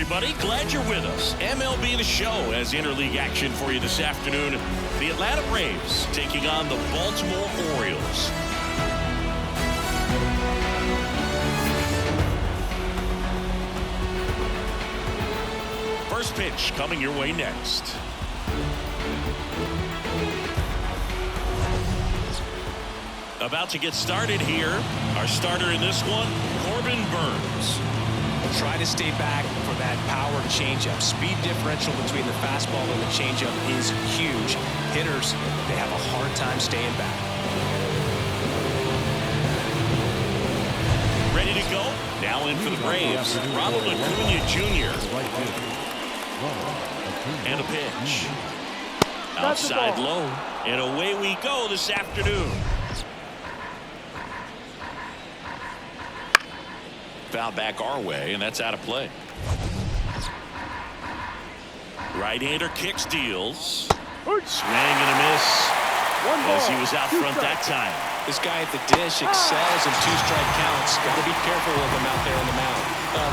everybody. Glad you're with us. MLB The Show has interleague action for you this afternoon. The Atlanta Braves taking on the Baltimore Orioles. First pitch coming your way next. About to get started here. Our starter in this one, Corbin Burns. Try to stay back for that power changeup. Speed differential between the fastball and the changeup is huge. Hitters, they have a hard time staying back. Ready to go? Now in for the Braves, Ronald Acuna Jr. And a pitch. Outside low. And away we go this afternoon. Foul back our way, and that's out of play. Right-hander kicks, deals. Swing and a miss. As he was out front that time. This guy at the dish excels in two-strike counts. Got to be careful with him out there on the mound.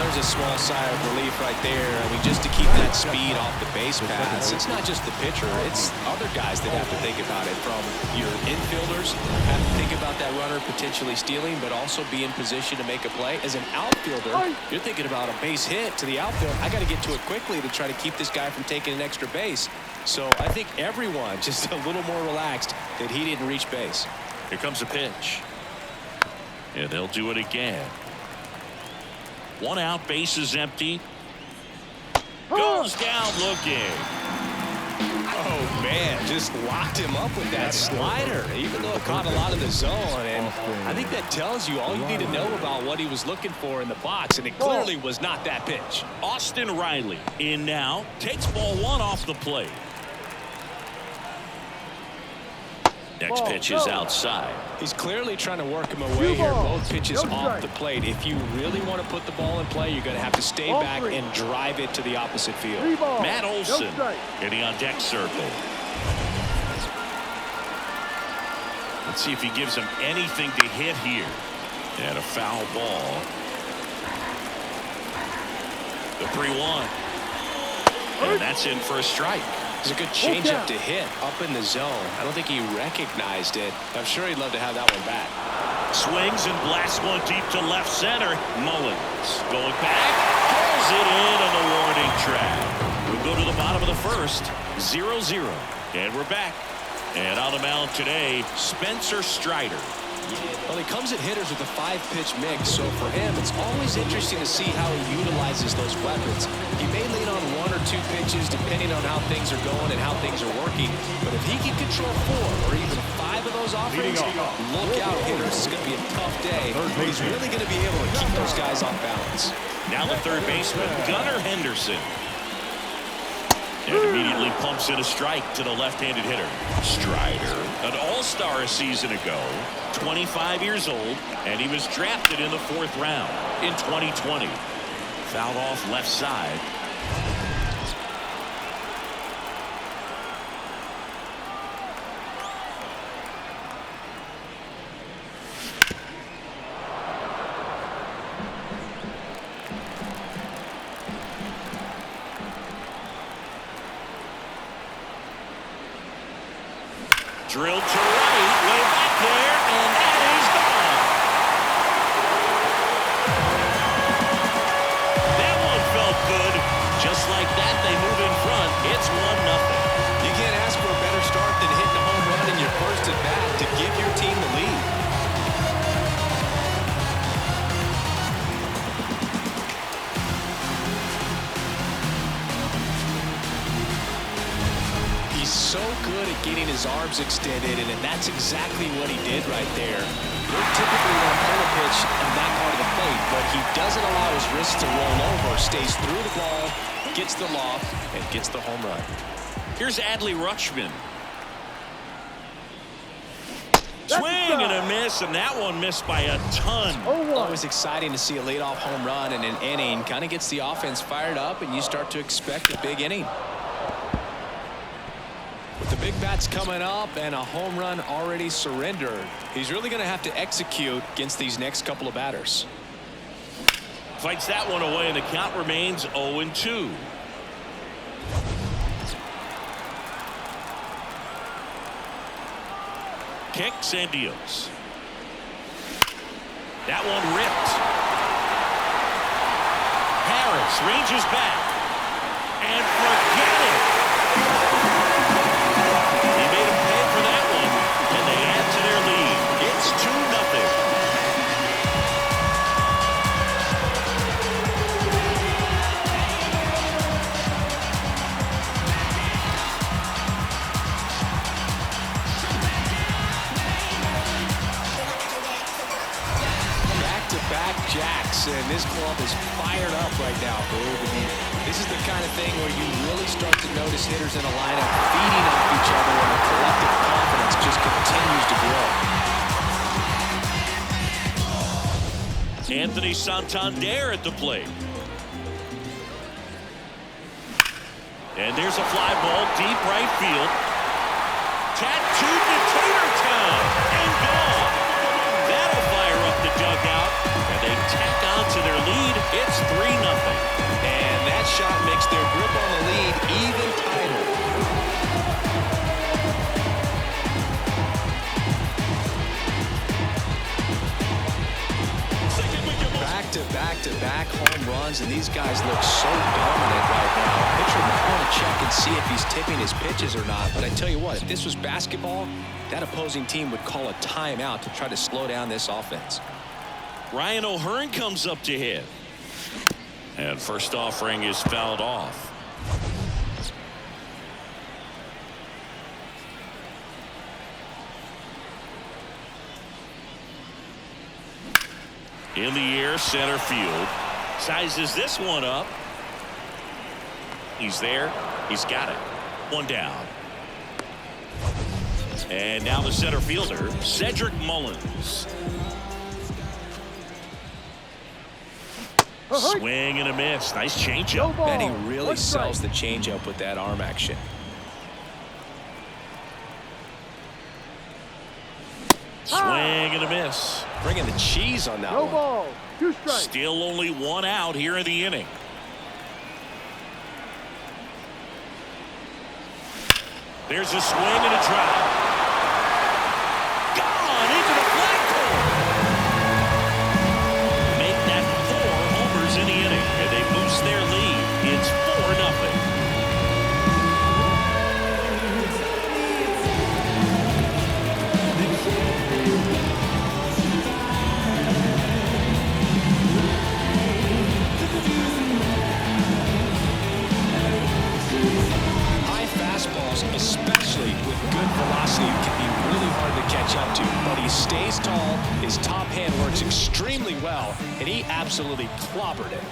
There's a small sigh of relief right there. I mean, just to keep that speed off the base paths. It's not just the pitcher. It's other guys that have to think about it. From your infielders, have to think about that runner potentially stealing, but also be in position to make a play. As an outfielder, you're thinking about a base hit to the outfield. I got to get to it quickly to try to keep this guy from taking an extra base. So I think everyone just a little more relaxed that he didn't reach base. Here comes a pitch. And they'll do it again. One out, base is empty. Goes down looking. Oh, man, just locked him up with that slider, even though it caught a lot of the zone. And I think that tells you all you need to know about what he was looking for in the box, and it clearly was not that pitch. Austin Riley in now, takes ball one off the plate. Next pitch is outside. He's clearly trying to work him away here. Both pitches off the plate. If you really want to put the ball in play, you're going to have to stay back and drive it to the opposite field. Matt Olson getting on deck circle. Let's see if he gives him anything to hit here. And a foul ball. The 3-1. And that's in for a strike. It's a good changeup to hit up in the zone. I don't think he recognized it. I'm sure he'd love to have that one back. Swings and blasts one deep to left center. Mullins going back. Pulls it in on the warning track. We'll go to the bottom of the first. 0-0. And we're back. And on the mound today, Spencer Strider. Well, he comes at hitters with a 5-pitch mix, so for him, it's always interesting to see how he utilizes those weapons. He may lean on 1 or 2 pitches depending on how things are going and how things are working, but if he can control 4 or even 5 of those offerings, look out, hitters. It's going to be a tough day, but he's really going to be able to keep those guys off balance. Now the third baseman, Gunnar Henderson. And immediately pumps in a strike to the left-handed hitter. Strider, an all-star a season ago, 25 years old, and he was drafted in the 4th round in 2020. Fouled off left side. Drilled to right, way back there, and that is gone. That one felt good. Just like that, they move in front. It's 1-0. You can't ask for a better start than hitting a home run in your first at bat to give your team the lead. So good at getting his arms extended, and that's exactly what he did right there. You're typically going to pull a pitch on that part of the plate, but he doesn't allow his wrist to roll over, stays through the ball, gets the loft, and gets the home run. Here's Adley Rutschman. Swing and a miss, and that one missed by a ton. Always exciting to see a leadoff home run in an inning. Kind of gets the offense fired up, and you start to expect a big inning. With the big bats coming up and a home run already surrendered, he's really going to have to execute against these next couple of batters. Fights that one away, and the count remains 0-2. Kicks and deals. That one ripped. Harris ranges back. And forget it. He made him pay for that one. And they add to their lead. It's 2-0. Back jacks, and this club is fired up right now, Boog. This is the kind of thing where you really start to notice hitters in a lineup feeding off each other, and the collective confidence just continues to grow. Anthony Santander at the plate. And there's a fly ball deep right field. Tattooed to Tatertown and gone. That'll fire up the dugout. And they tack on to their lead. It's 3-0. And that shot makes their grip on the lead even tighter. Back-to-back-to-back home runs, and these guys look so dominant right now. Pitcher might want to check and see if he's tipping his pitches or not. But I tell you what, if this was basketball, that opposing team would call a timeout to try to slow down this offense. Ryan O'Hearn comes up to hit. And first offering is fouled off. In the air, center field. Sizes this one up. He's there. He's got it. One down. And now the center fielder, Cedric Mullins. Swing and a miss. Nice changeup. And he really sells the changeup with that arm action. Swing and a miss. Bringing the cheese on that one. Ball. 2 strikes. Still only one out here in the inning. There's a swing and a drive. Gone into the flagpole. Make that 4 homers in the inning, and they boost their lead. It's 4-0. Especially with good velocity, can be really hard to catch up to. But he stays tall, his top hand works extremely well, and he absolutely clobbered it.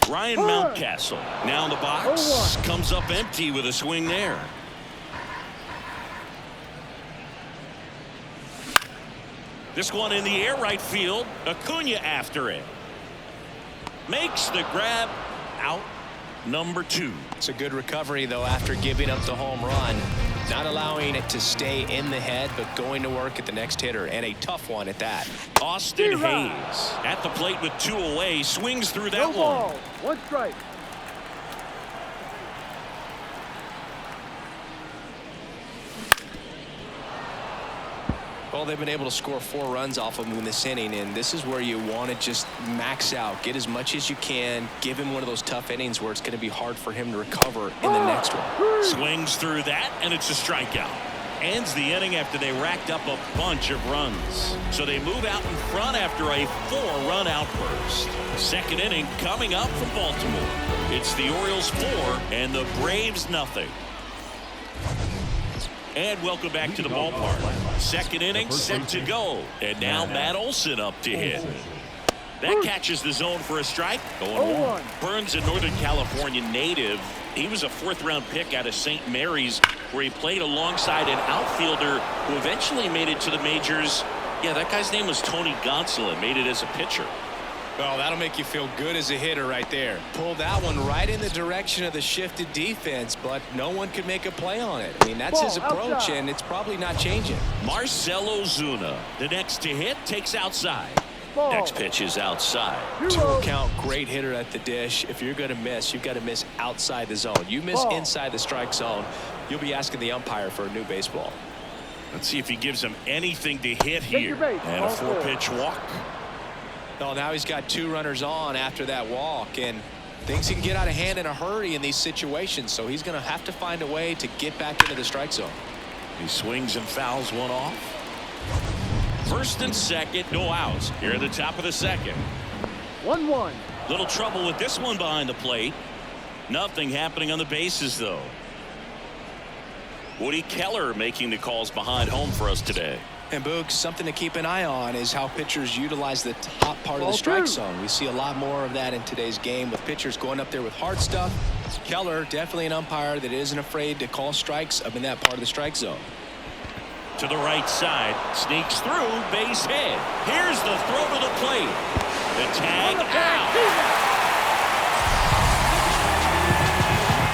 Ryan Mountcastle now in the box. Comes up empty with a swing there. This one in the air right field. Acuna after it. Makes the grab. Out number 2. It's a good recovery, though, after giving up the home run. Not allowing it to stay in the head, but going to work at the next hitter, and a tough one at that. Austin Hayes at the plate with 2 away. Swings through that one. 1 strike. Well, they've been able to score 4 runs off of him in this inning, and this is where you want to just max out, get as much as you can, give him one of those tough innings where it's going to be hard for him to recover in the next one. Swings through that, and it's a strikeout. Ends the inning after they racked up a bunch of runs. So they move out in front after a 4-run outburst. Second inning coming up from Baltimore. It's the Orioles 4 and the Braves nothing. And welcome back to the ballpark. Second inning set to go. And now Matt Olson up to hit. That catches the zone for a strike. Going 1. Burns, a Northern California native. He was a 4th-round pick out of St. Mary's, where he played alongside an outfielder who eventually made it to the majors. Yeah, that guy's name was Tony Gonsolin, made it as a pitcher. Well, that'll make you feel good as a hitter right there. Pulled that one right in the direction of the shifted defense, but no one could make a play on it. I mean, that's his approach, and it's probably not changing. Marcell Ozuna, the next to hit, takes outside. Next pitch is outside. 2-0 count, great hitter at the dish. If you're going to miss, you've got to miss outside the zone. You miss inside the strike zone, you'll be asking the umpire for a new baseball. Let's see if he gives him anything to hit here. And a 4-pitch walk. Oh, now he's got 2 runners on after that walk, and things can get out of hand in a hurry in these situations, so he's going to have to find a way to get back into the strike zone. He swings and fouls one off. First and second, no outs. Here at the top of the second. 1-1. Little trouble with this one behind the plate. Nothing happening on the bases, though. Woody Keller making the calls behind home for us today. And Boog, something to keep an eye on is how pitchers utilize the top part of the strike zone. We see a lot more of that in today's game with pitchers going up there with hard stuff. Keller, definitely an umpire that isn't afraid to call strikes up in that part of the strike zone. To the right side, sneaks through, base hit. Here's the throw to the plate. The tag out.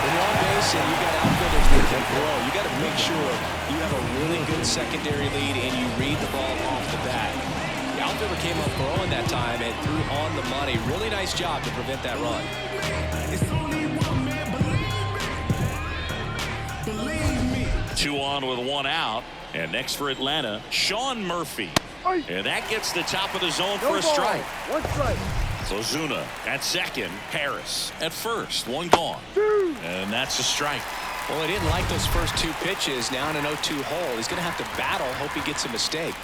When you're on base and you've got outfielders that can throw, you got to make sure you have a really good secondary lead and you read the ball off the bat. The outfielder came up throwing that time and threw on the money. Really nice job to prevent that run. 2 on with 1 out. And next for Atlanta, Sean Murphy. And that gets the top of the zone for a strike. 1 strike. Ozuna at second. Harris at first. 1 gone. And that's a strike. Well, he didn't like those first 2 pitches. Now in an 0-2 hole. He's going to have to battle. Hope he gets a mistake.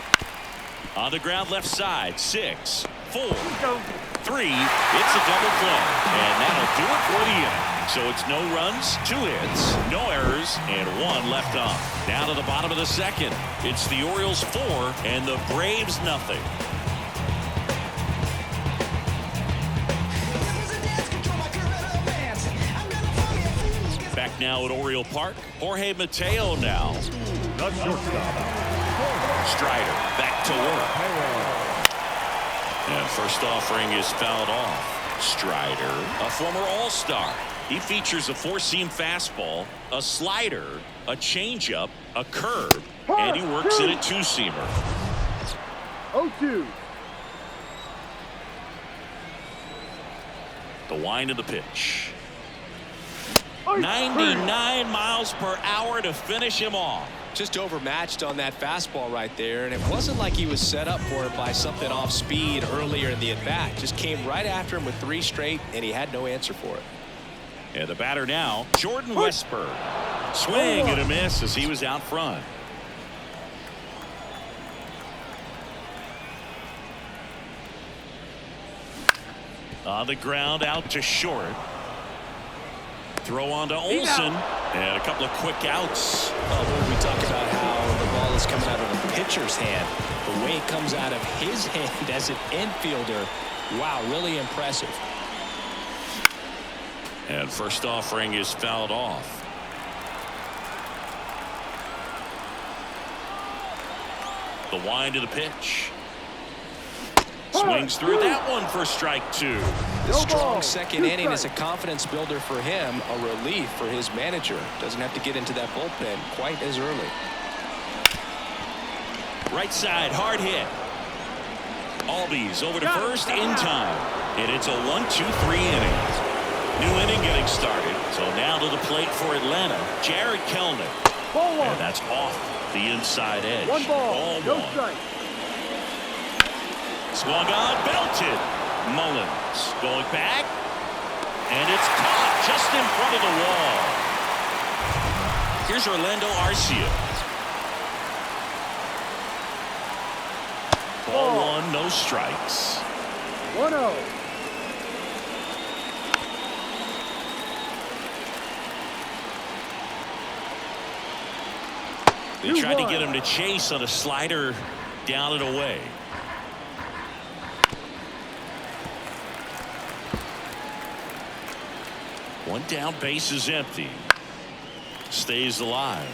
On the ground left side. 6, 4, 3. It's a double play. And that'll do it for the inning. So it's no runs, 2 hits, no errors, and 1 left on. Down to the bottom of the second. It's the Orioles 4 and the Braves nothing. Back now at Oriole Park. Jorge Mateo now. Strider back to work. And first offering is fouled off. Strider, a former All-Star. He features a 4-seam fastball, a slider, a changeup, a curve, and he works in a 2-seamer. 0-2. The wind of the pitch. 99 miles per hour to finish him off. Just overmatched on that fastball right there, and it wasn't like he was set up for it by something off speed earlier in the at-bat. Just came right after him with 3 straight, and he had no answer for it. And the batter now, Jordan Westburg. Swing and a miss as he was out front. On the ground out to short. Throw on to Olsen. And a couple of quick outs. Oh, we talk about how the ball is coming out of the pitcher's hand. The way it comes out of his hand as an infielder. Wow, really impressive. And first offering is fouled off. The wind of the pitch. Swings through that one for strike 2. The strong second inning is a confidence builder for him, a relief for his manager. Doesn't have to get into that bullpen quite as early. Right side, hard hit. Albies over to first in time. And it's a 1-2-3 inning. New inning getting started. So now to the plate for Atlanta, Jared Kelnick. And that's off the inside edge. 1 ball, no 1. strike. Swung on, belted. Mullins going back. And it's caught just in front of the wall. Here's Orlando Arcia. Ball 1, no strikes. 1-0. They tried to get him to chase on a slider down and away. One down, base is empty. Stays alive.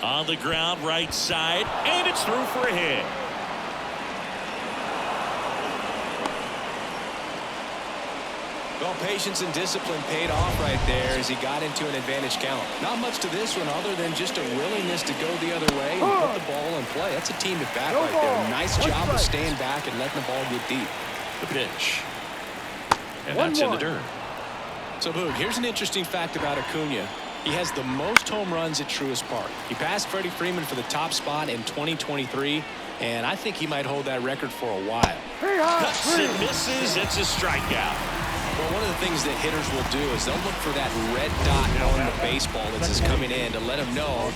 On the ground, right side, and it's through for a hit. Well, patience and discipline paid off right there as he got into an advantage count. Not much to this one other than just a willingness to go the other way and put the ball in play. That's a team at bat right there. Nice job of staying back and letting the ball get deep. The pitch. And that's in the dirt. So, Boog, here's an interesting fact about Acuna. He has the most home runs at Truist Park. He passed Freddie Freeman for the top spot in 2023, and I think he might hold that record for a while. Cuts and misses. It's a strikeout. Well, one of the things that hitters will do is they'll look for that red dot on the baseball that's just coming in to let them know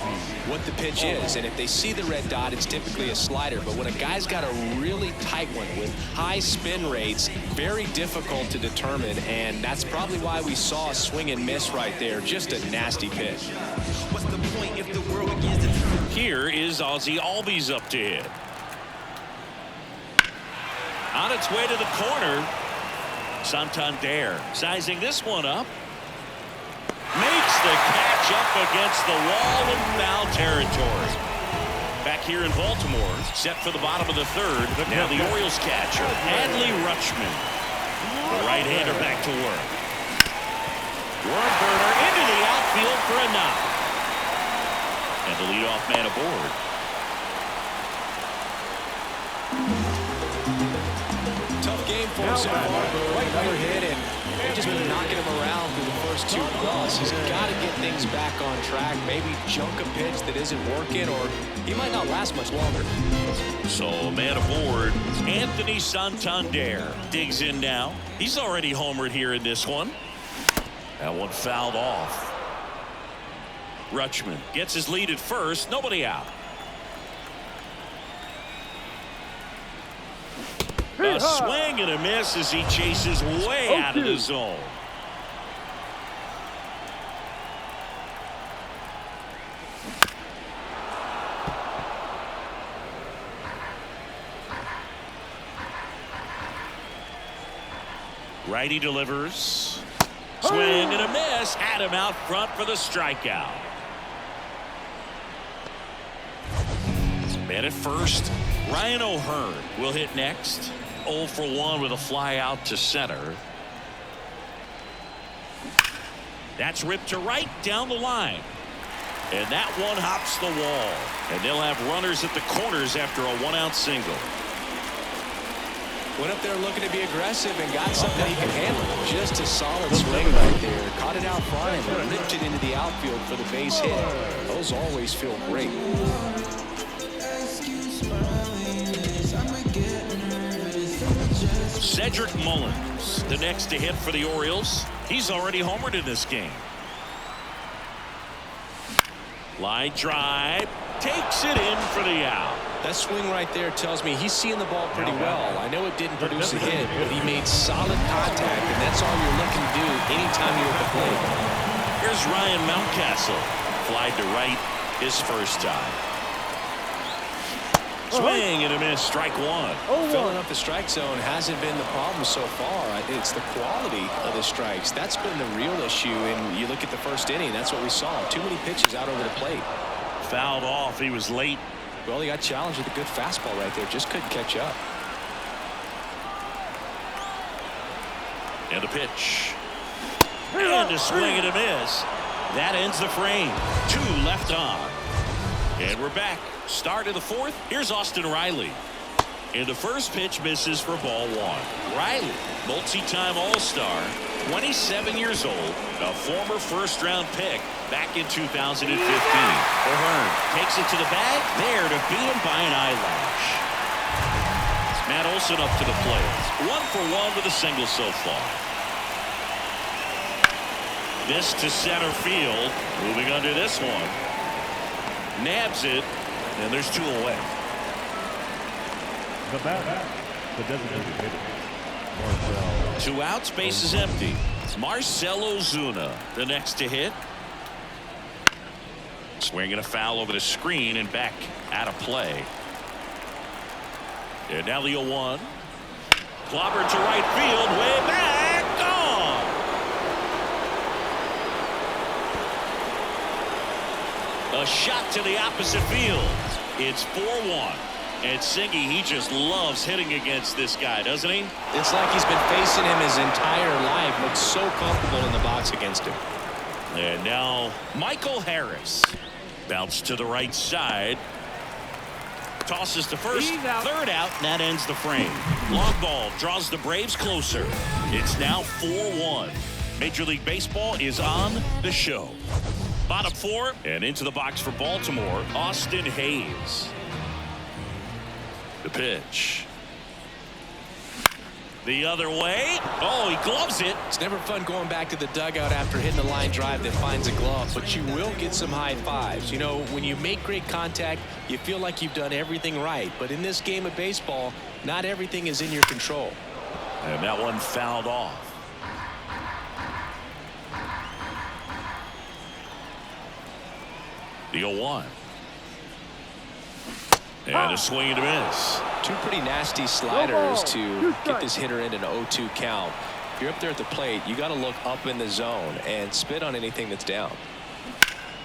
what the pitch is. And if they see the red dot, it's typically a slider. But when a guy's got a really tight one with high spin rates, very difficult to determine. And that's probably why we saw a swing and miss right there. Just a nasty pitch. What's the point if the world begins to turn? Here is Ozzie Albies up to hit. On its way to the corner. Santander sizing this one up. Makes the catch up against the wall in foul territory. Back here in Baltimore, set for the bottom of the third. Now the Orioles catcher, Adley Rutschman. The right-hander back to work. Worm burner into the outfield for a knock. And the leadoff man aboard. Tough game for him so far. Another hit, and they've just been knocking him around through the first two calls. He's got to get things back on track. Maybe junk a pitch that isn't working, or he might not last much longer. So, man aboard, Anthony Santander digs in now. He's already homered here in this one. That one fouled off. Rutschman gets his lead at first. Nobody out. A swing and a miss as he chases way out of the zone. Righty delivers. Swing and a miss. Had him out front for the strikeout. Man at first. Ryan O'Hearn will hit next. 0 for 1 with a fly out to center. That's ripped to right down the line. And that one hops the wall. And they'll have runners at the corners after a 1-out single. Went up there looking to be aggressive and got something he can handle. Just a solid swing right there. Caught it out front and ripped it into the outfield for the base hit. Those always feel great. Cedric Mullins, the next to hit for the Orioles. He's already homered in this game. Line drive. Takes it in for the out. That swing right there tells me he's seeing the ball pretty well. I know it didn't produce a hit, but he made solid contact, and that's all you're looking to do anytime you're at the plate. Here's Ryan Mountcastle. Flied to right his first time. Swing and a miss. Strike one. Filling up the strike zone hasn't been the problem so far. It's the quality of the strikes. That's been the real issue. And you look at the first inning, that's what we saw. Too many pitches out over the plate. Fouled off. He was late. Well, he got challenged with a good fastball right there. Just couldn't catch up. And a pitch. And a swing and a miss. That ends the frame. 2 left on. And we're back. Start of the fourth. Here's Austin Riley. And the first pitch misses for ball 1. Riley, multi-time All-Star, 27 years old, a former first-round pick back in 2015. O'Hearn takes it to the bag, there to beat him by an eyelash. Matt Olson up to the plate. 1 for 1 with a single so far. This to center field. Moving under this one. Nabs it, and there's 2 away. The batter, the designated hitter, Marcell. 2 outs, base is empty. Marcell Ozuna, the next to hit. Swinging a foul over the screen and back out of play. And now the 0-1. Clobbered to right field, way back, gone. A shot to the opposite field. It's 4-1. And Singy, he just loves hitting against this guy, doesn't he? It's like he's been facing him his entire life. Looks so comfortable in the box against him. And now Michael Harris. Bounce to the right side. Tosses to first. Third out, and that ends the frame. Long ball draws the Braves closer. It's now 4-1. Major League Baseball is on the show. Bottom four, and into the box for Baltimore, Austin Hayes. The pitch. The other way. Oh, he gloves it. It's never fun going back to the dugout after hitting a line drive that finds a glove, but you will get some high fives. You know, when you make great contact, you feel like you've done everything right. But in this game of baseball, not everything is in your control. And that one fouled off. The 0-1. And a swing and a miss. Two pretty nasty sliders to get this hitter in an 0-2 count. If you're up there at the plate, you got to look up in the zone and spit on anything that's down.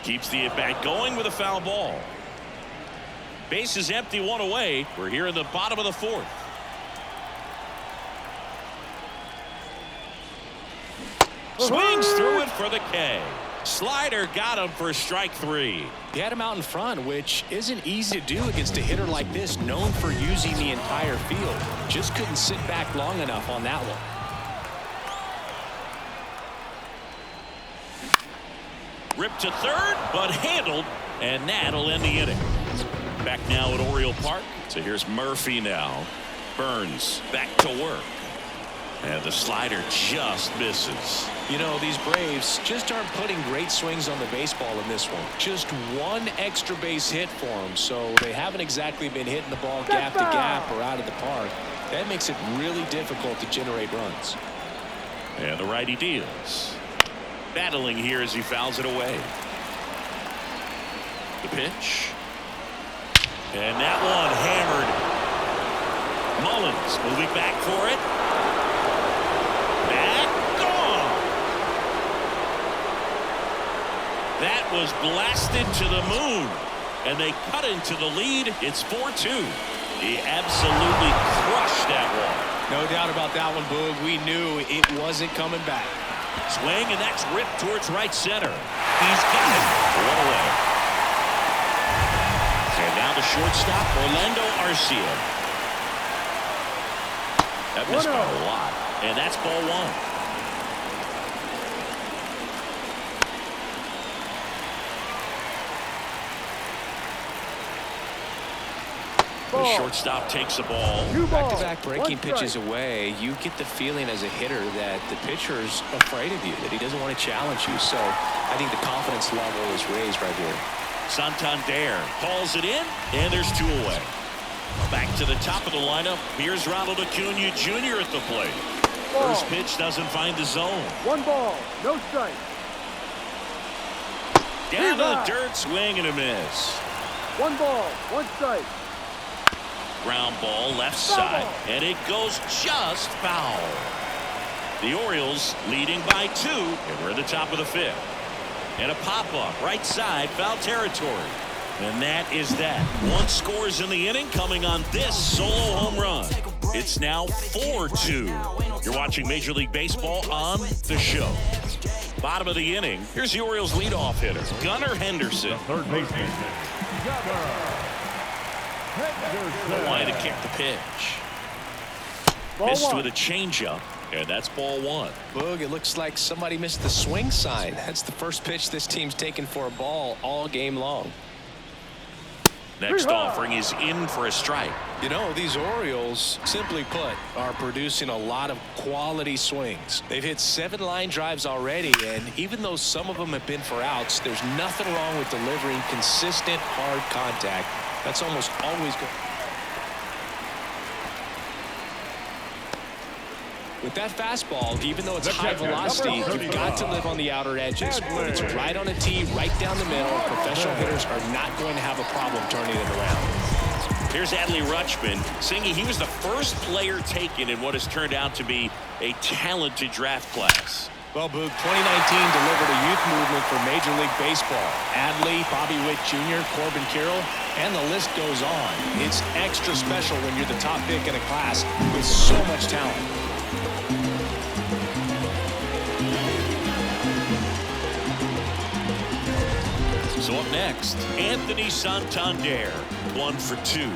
Keeps the at-bat going with a foul ball. Base is empty, one away. We're here in the bottom of the fourth. Swings through it for the K. Slider got him for strike three. He had him out in front, which isn't easy to do against a hitter like this, known for using the entire field. Just couldn't sit back long enough on that one. Ripped to third, but handled, and that'll end the inning. Back now at Oriole Park. So here's Murphy now. Burns back to work. And the slider just misses. You know, these Braves just aren't putting great swings on the baseball in this one. Just one extra base hit for them, so they haven't exactly been hitting the ball gap to gap or out of the park. That makes it really difficult to generate runs. And the righty deals. Battling here as he fouls it away. The pitch. And that one hammered. Mullins moving back for it. That was blasted to the moon, and they cut into the lead. It's 4-2. He absolutely crushed that one. No doubt about that one, Boog. We knew it wasn't coming back. Swing, and that's ripped towards right center. He's got it. One away. And now the shortstop, Orlando Arcia. That missed by a lot, and that's ball one. The shortstop takes the ball. Back-to-back breaking pitches away, you get the feeling as a hitter that the pitcher's afraid of you, that he doesn't want to challenge you. So I think the confidence level is raised right here. Santander calls it in, and there's two away. Back to the top of the lineup. Here's Ronald Acuna Jr. at the plate. First pitch doesn't find the zone. 1 ball, no strike. Down to the dirt, swing and a miss. 1 ball, 1 strike. Ground ball left side, and it goes just foul. The Orioles leading by 2, and we're at the top of the 5th. And a pop-up right side, foul territory. And that is that. 1 scores in the inning, coming on this solo home run. It's now 4-2. You're watching Major League Baseball on the show. Bottom of the inning. Here's the Orioles leadoff hitter, Gunnar Henderson. Third baseman. Wanted to kick the pitch. Ball Missed 1. with a changeup, and that's ball 1. Boog, it looks like somebody missed the swing sign. That's the first pitch this team's taken for a ball all game long. Next offering is in for a strike. You know, these Orioles, simply put, are producing a lot of quality swings. They've hit 7 line drives already, and even though some of them have been for outs, there's nothing wrong with delivering consistent, hard contact. That's almost always good. With that fastball, even though it's high velocity, you've got to live on the outer edges. When it's right on a tee, right down the middle, professional hitters are not going to have a problem turning it around. Here's Adley Rutschman. Singy, he was the first player taken in what has turned out to be a talented draft class. Well, Boog, 2019 delivered a youth movement for Major League Baseball. Adley, Bobby Witt Jr., Corbin Carroll, and the list goes on. It's extra special when you're the top pick in a class with so much talent. So up next, Anthony Santander, 1 for 2.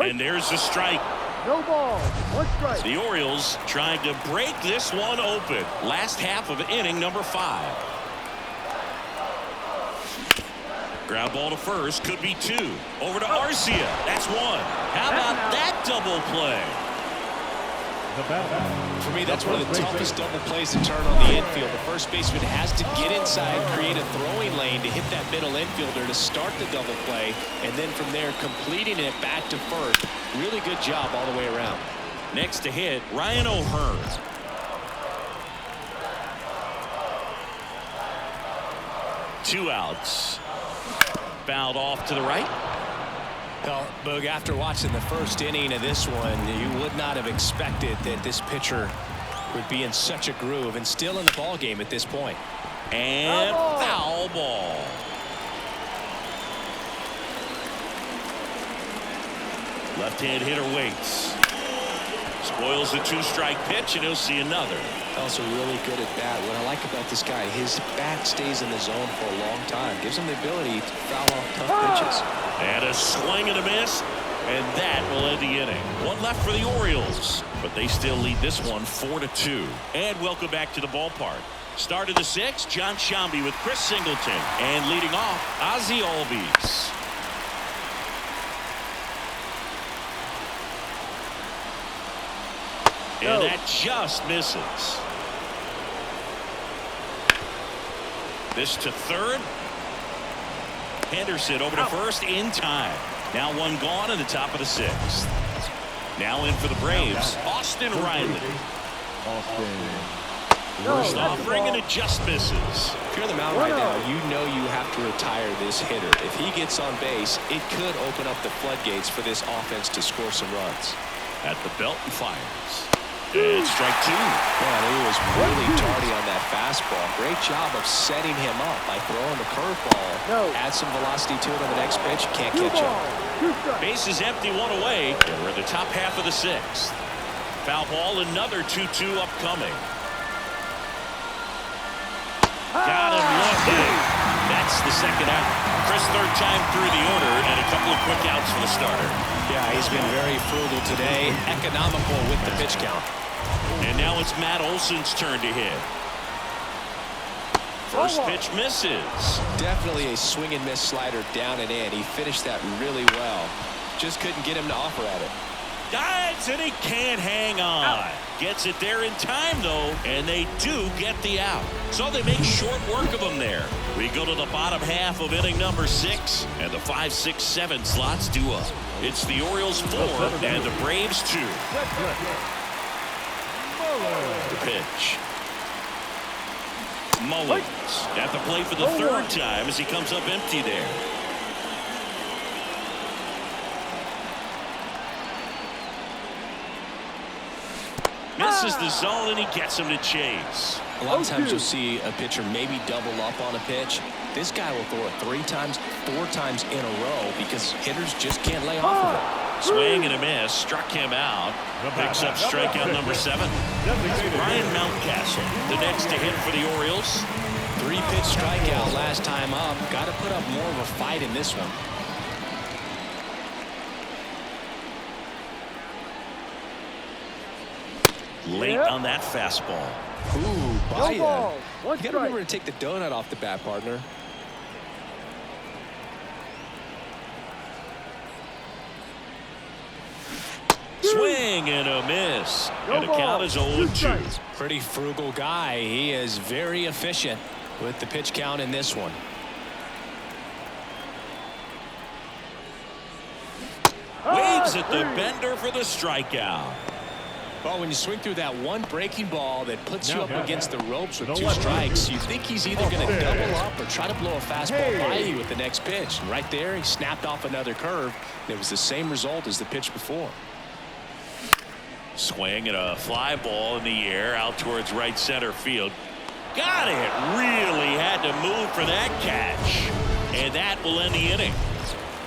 And there's the strike. No ball. One strike. The Orioles trying to break this one open. Last half of inning number 5. Ground ball to first, could be 2. Over to Arcia. That's 1. How about that double play? For me, that's one of the toughest double plays to turn on the infield. The first baseman has to get inside, create a throwing lane to hit that middle infielder to start the double play, and then from there completing it back to first. Really good job all the way around. Next to hit, Ryan O'Hearn. Two outs. Fouled off to the right. Well, Boog, after watching the first inning of this one, you would not have expected that this pitcher would be in such a groove and still in the ball game at this point. And foul ball. Left-hand hitter waits. Spoils the 2-strike pitch, and he'll see another. Also really good at bat. What I like about this guy, his bat stays in the zone for a long time. Gives him the ability to foul off tough pitches. And a swing and a miss, and that will end the inning. One left for the Orioles, but they still lead this one 4-2. And welcome back to the ballpark. Start of the 6th, John Shambi with Chris Singleton. And leading off, Ozzie Albies. And that just misses. This to third. Henderson over to first in time. Now one gone in the top of the 6th. Now in for the Braves, Austin Riley. First offering, and it just misses. If you're on the mound right now, you know you have to retire this hitter. If he gets on base, it could open up the floodgates for this offense to score some runs. At the belt and fires. And strike 2. Man, he was really tardy on that fastball. Great job of setting him up by throwing the curveball. Add some velocity to it on the next pitch. Can't catch him. Base is empty, 1 away. And we're in the top half of the 6th. Foul ball, another 2-2 upcoming. Got him left-handed. That's the second out. Chris, third time through the order, and a couple of quick outs for the starter. Yeah, he's been very frugal today. Economical with the pitch count. And now it's Matt Olson's turn to hit. First pitch misses. Definitely a swing and miss slider down and in. He finished that really well. Just couldn't get him to offer at it. Dives, and he can't hang on. Gets it there in time, though, and they do get the out. So they make short work of him there. We go to the bottom half of inning number 6, and the 5, 6, 7 slots do up. It's the Orioles 4 and the Braves 2. The pitch. Mullins at the plate for the third time as he comes up empty there. Misses the zone, and he gets him to chase. A lot of times you'll see a pitcher maybe double up on a pitch. This guy will throw it 3 times, 4 times in a row because hitters just can't lay off of it. Swing and a miss, struck him out. Picks up strikeout number 7. Ryan Mountcastle, the next to hit for the Orioles. 3-pitch strikeout last time up. Got to put up more of a fight in this one. Late on that fastball. Ooh, buy No ball. You One got to strike. remember to take the donut off the bat, partner. Swing and a miss. No And the count ball. is 2 0-2. strikes. Pretty frugal guy. He is very efficient with the pitch count in this one. Waves at the bender for the strikeout. Well, when you swing through that one breaking ball that puts you up against the ropes with 2 strikes, you think he's either going to double up or try to blow a fastball by you with the next pitch. And right there, he snapped off another curve, and it was the same result as the pitch before. Swing and a fly ball in the air out towards right center field. Got it. Really had to move for that catch. And that will end the inning.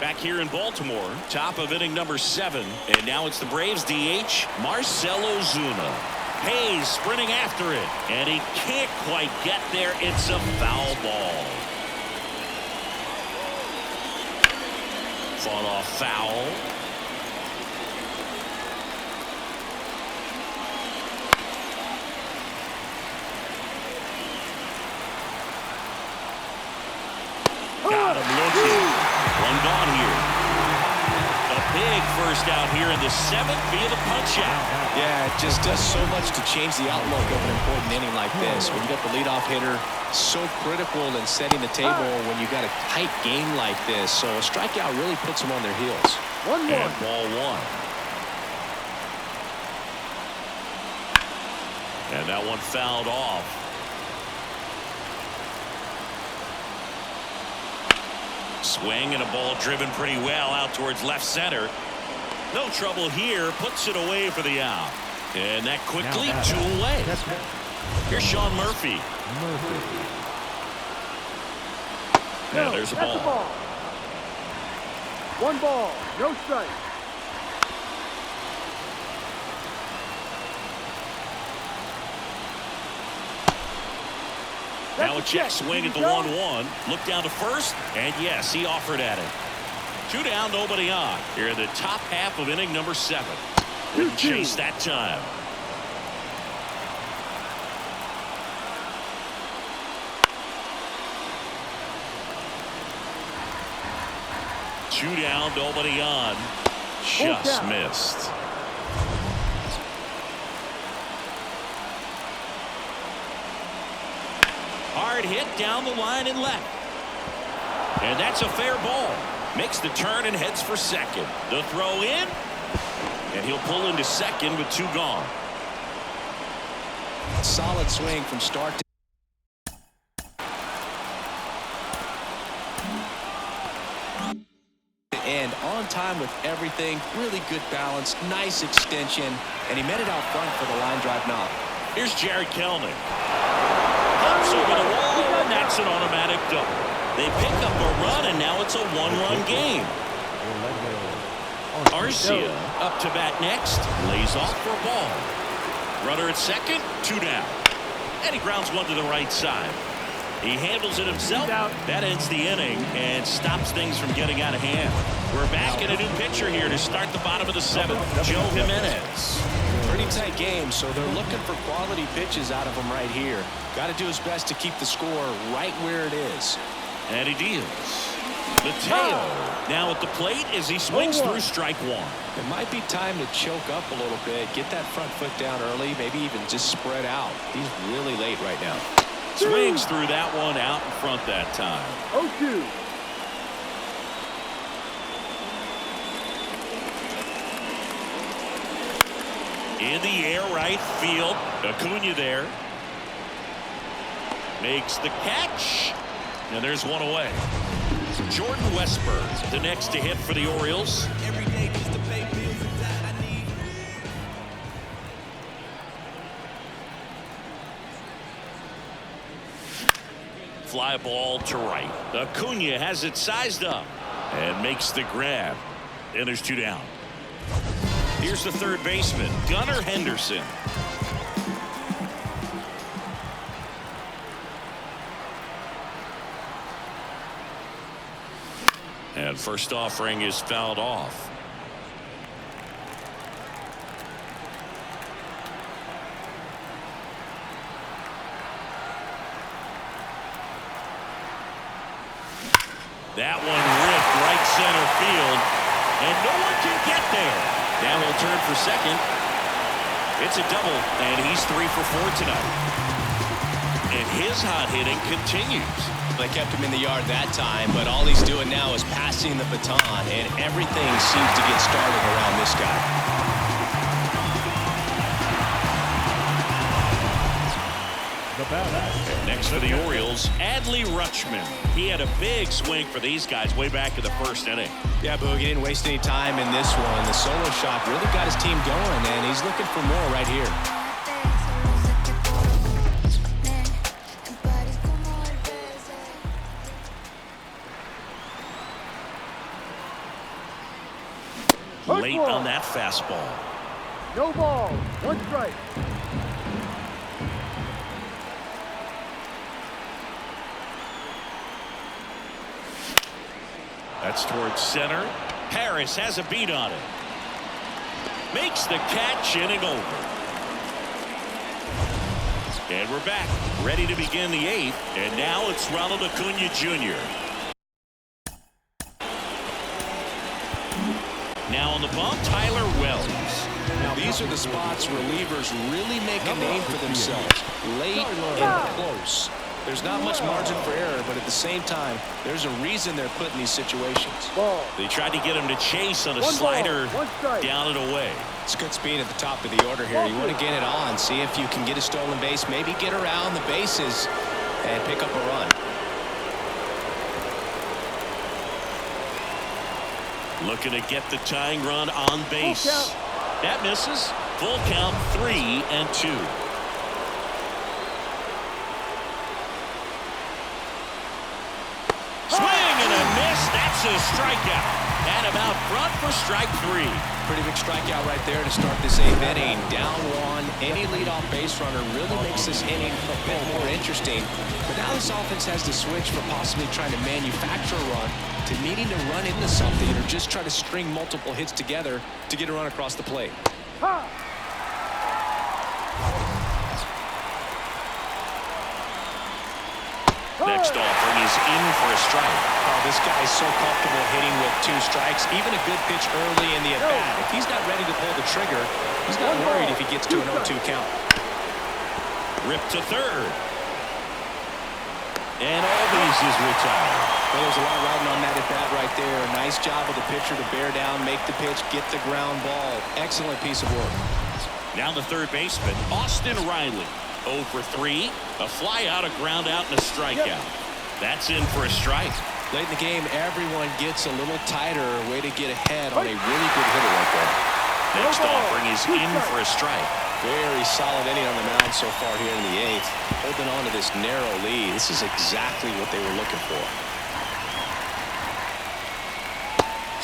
Back here in Baltimore, top of inning number 7. And now it's the Braves DH, Marcell Ozuna. Hayes sprinting after it. And he can't quite get there. It's a foul ball. Fought off foul. Got him looking. One gone here. A big first out here in the 7th via the punch out. Yeah, it just does so much to change the outlook of an important inning like this. When you got the leadoff hitter, so critical in setting the table when you got a tight game like this. So a strikeout really puts them on their heels. 1-1. And ball 1. And that one fouled off. Swing and a ball driven pretty well out towards left center. No trouble here. Puts it away for the out. And that quickly 2 away. Here's Sean Murphy. Yeah, there's a ball. 1 ball, no strike. Now a check swing at the 1-1. Look down to first, and yes, he offered at it. 2 down, nobody on. Here in the top half of inning number 7. Wouldn't chase that time. Two down, nobody on. Just missed. Hard hit down the line and left. And that's a fair ball. Makes the turn and heads for second. The throw in. And he'll pull into second with 2 gone. Solid swing from start to end. On time with everything. Really good balance. Nice extension. And he met it out front for the line drive knock. Here's Jared Kelnick. Hops over the wall, and that's an automatic double. They pick up a run, and now it's a 1-run game. Arcia up to bat next. Lays off for a ball. Runner at second, 2 down. And he grounds one to the right side. He handles it himself. That ends the inning and stops things from getting out of hand. We're back in a new pitcher here to start the bottom of the 7th. Joe Jimenez. Pretty tight game, so they're looking for quality pitches out of him right here. Got to do his best to keep the score right where it is. And he deals. Mateo now at the plate as he swings through strike 1. It might be time to choke up a little bit, get that front foot down early, maybe even just spread out. He's really late right now. Swings through that one out in front that time. 0-2. In the air right field. Acuna there. Makes the catch. And there's one away. Jordan Westburg, the next to hit for the Orioles. Every day just to pay bills and that I need. Fly ball to right. Acuna has it sized up and makes the grab. And there's 2 down. Here's the third baseman, Gunnar Henderson. And first offering is fouled off. That one ripped right center field, and no one can get there. Now he'll turn for second. It's a double, and he's 3 for 4 tonight. And his hot hitting continues. They kept him in the yard that time, but all he's doing now is passing the baton, and everything seems to get started around this guy. The bat. And next for the Orioles, Adley Rutschman. He had a big swing for these guys way back in the first inning. Yeah, Boog, he didn't waste any time in this one. The solo shot really got his team going, and he's looking for more right here. Late on that fastball. No ball. 1 strike. That's towards center. Harris has a beat on it. Makes the catch, inning over. And we're back, ready to begin the 8th. And now it's Ronald Acuna Jr. Now on the bump, Tyler Wells. Now these are the spots relievers really make a name for themselves. Late and close. There's not much margin for error, but at the same time, there's a reason they're put in these situations. Ball. They tried to get him to chase on a 1 ball, slider 1 strike. down and away. It's good speed at the top of the order here. You want to get it on, see if you can get a stolen base, maybe get around the bases and pick up a run. Looking to get the tying run on base. That misses. Full count, 3-2. Swing and a miss. That's a strikeout. And him out front for strike 3. Pretty big strikeout right there to start this 8th inning. Down 1. Any leadoff base runner really makes this inning a bit more interesting. But now this offense has to switch from possibly trying to manufacture a run to needing to run into something or just try to string multiple hits together to get a run across the plate. Ha! Next offering is in for a strike. Oh, this guy is so comfortable hitting with 2 strikes. Even a good pitch early in the at-bat. If he's not ready to pull the trigger, he's not worried if he gets to an 0-2 count. Ripped to third. And all bases retired. Well, there's a lot riding on that at-bat right there. Nice job of the pitcher to bear down, make the pitch, get the ground ball. Excellent piece of work. Now the third baseman, Austin Riley. 0 for 3. A fly out, a ground out, and a strikeout. That's in for a strike. Late in the game, everyone gets a little tighter. Way to get ahead on a really good hitter right there. Next offering is in for a strike. Very solid inning on the mound so far here in the 8th. Holding on to this narrow lead. This is exactly what they were looking for.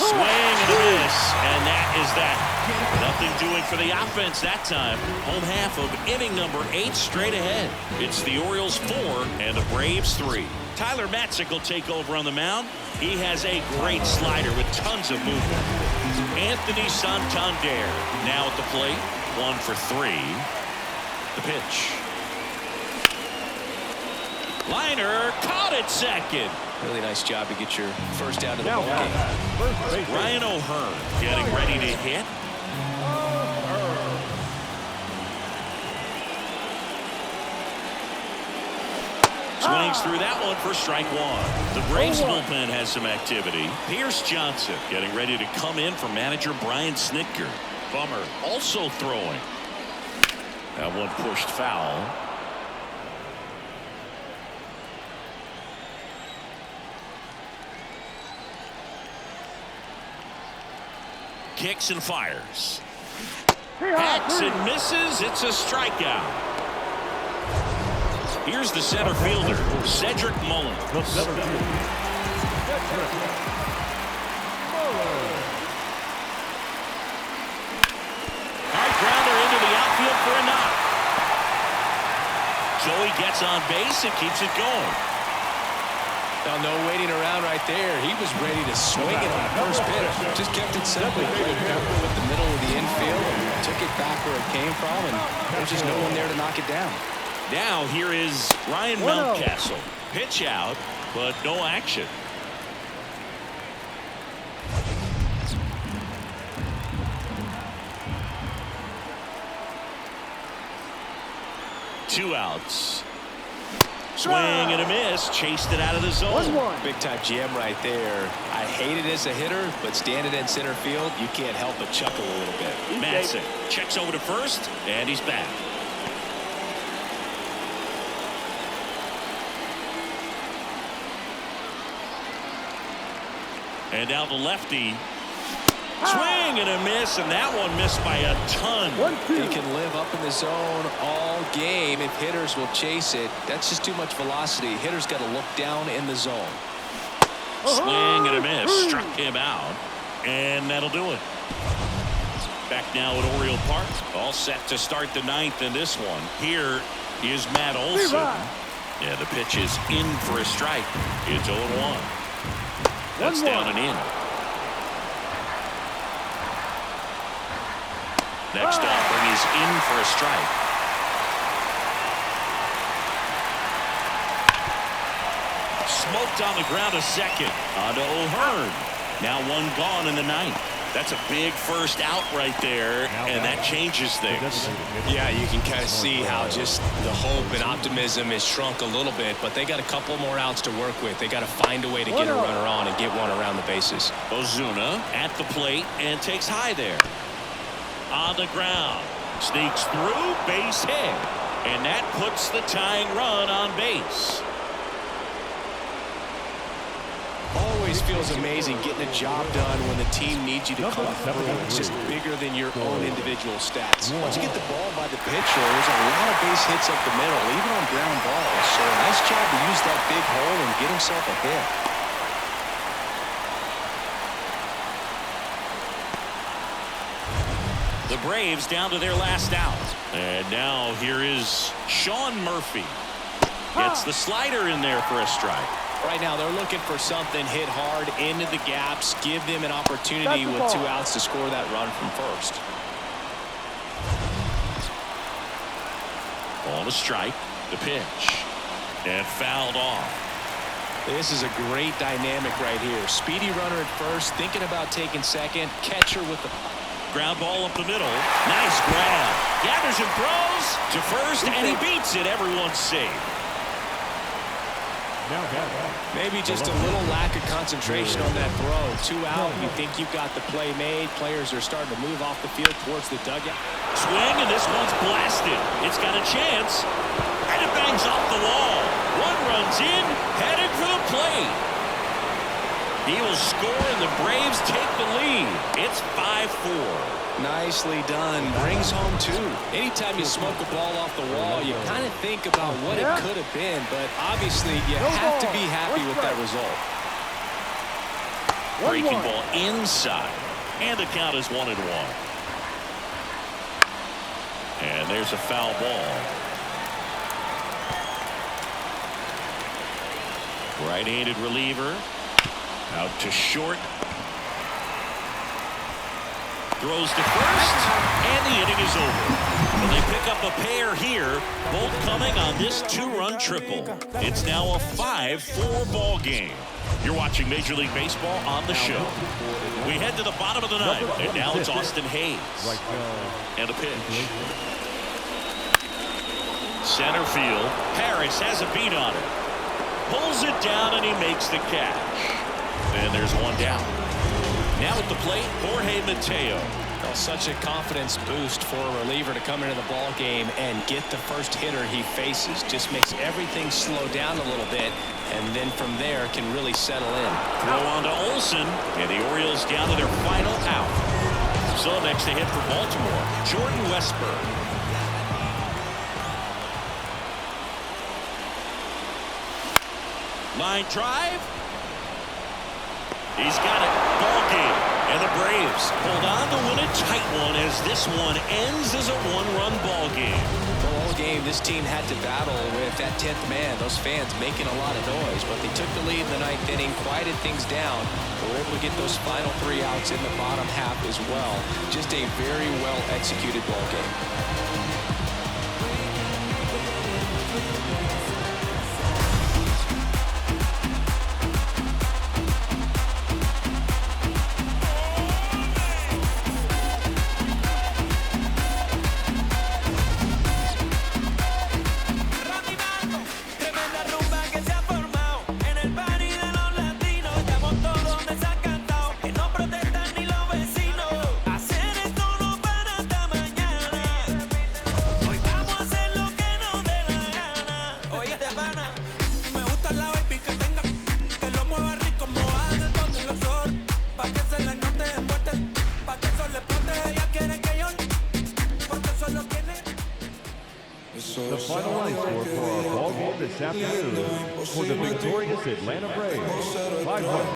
Swing and a miss, and that is that. Nothing doing for the offense that time. Home half of inning number 8 straight ahead. It's the Orioles 4 and the Braves 3. Tyler Matzik will take over on the mound. He has a great slider with tons of movement. Anthony Santander now at the plate. 1 for 3. The pitch. Liner caught at second. Really nice job to get your first out of the ball game. Ryan O'Hearn getting ready to hit. Swings through that one for strike 1. The Braves bullpen has some activity. Pierce Johnson getting ready to come in for manager Brian Snitker. Bummer also throwing. That one pushed foul. Kicks and fires. Hacks and misses. It's a strikeout. Here's the center fielder, Cedric Mullins. High grounder into the outfield for a knock. Joey gets on base and keeps it going. Now, no waiting around right there. He was ready to swing it on the first pitch. Just kept it simple. Played careful with the middle of the infield and took it back where it came from, and there's just no one there to knock it down. Now here is Ryan Mountcastle. Pitch out, but no action. Two outs. Swing and a miss. Chased it out of the zone. Big time GM right there. I hate it as a hitter, but standing in center field, you can't help but chuckle a little bit. Madsen checks over to first, and he's back. And now the lefty. Swing and a miss, and that one missed by a ton. He can live up in the zone all game if hitters will chase it. That's just too much velocity. Hitters got to look down in the zone. Swing and a miss. Struck him out. And that'll do it. Back now at Oriole Park. All set to start the ninth in this one. Here is Matt Olson. Yeah, the pitch is in for a strike. It's 0-1. That's down and in. Next offering is in for a strike. Smoked on the ground a second. On to O'Hearn. Now one gone in the ninth. That's a big first out right there, and that changes things. Yeah, you can kind of see how just the hope and optimism is shrunk a little bit, but they got a couple more outs to work with. They got to find a way to get a runner on and get one around the bases. Ozuna at the plate and takes high there. On the ground. Sneaks through, base hit. And that puts the tying run on base. Always feels amazing getting a job done when the team needs you to come through. It's just bigger than your own individual stats. Once you get the ball by the pitcher, there's a lot of base hits up the middle, even on ground balls. So a nice job to use that big hole and get himself a hit. The Braves down to their last out. And now here is Sean Murphy. Gets the slider in there for a strike. Right now they're looking for something hit hard into the gaps, give them an opportunity with 2 outs to score that run from first. On a strike, the pitch, and fouled off. This is a great dynamic right here. Speedy runner at first, thinking about taking second, catcher with the ground ball up the middle. Nice grab. Gathers and throws to first, and he beats it. Everyone's safe. Maybe just a little lack of concentration on that throw. 2 out. You think you've got the play made. Players are starting to move off the field towards the dugout. Swing, and this one's blasted. It's got a chance, and it bangs off the wall. One runs in, headed for the plate. He will score, and the Braves take the lead. It's 5-4. Nicely done. Brings home 2. Anytime you smoke a ball off the wall, you kind of think about what it could have been, but obviously you have to be happy with that result. Breaking ball inside, and the count is 1-1. And there's a foul ball. Right-handed reliever. Out to short. Throws to first, and the inning is over. And they pick up a pair here, both coming on this 2-run triple. It's now a 5-4 ball game. You're watching Major League Baseball on the show. We head to the bottom of the ninth, and now it's Austin Hayes. And a pitch. Center field. Harris has a beat on it. Pulls it down, and he makes the catch. And there's one down. Now at the plate, Jorge Mateo. Well, such a confidence boost for a reliever to come into the ball game and get the first hitter he faces. Just makes everything slow down a little bit, and then from there can really settle in. Throw on to Olson, and the Orioles down to their final out. So next to hit for Baltimore, Jordan Westburg. Line drive. He's got it. Ball game. And the Braves hold on to win a tight one as this one ends as a 1-run ball game. The whole game, this team had to battle with that 10th man. Those fans making a lot of noise, but they took the lead in the 9th inning, quieted things down. They were able to get those final 3 outs in the bottom half as well. Just a very well executed ball game. The final line score for our ball game this afternoon for the victorious Atlanta Braves, 500.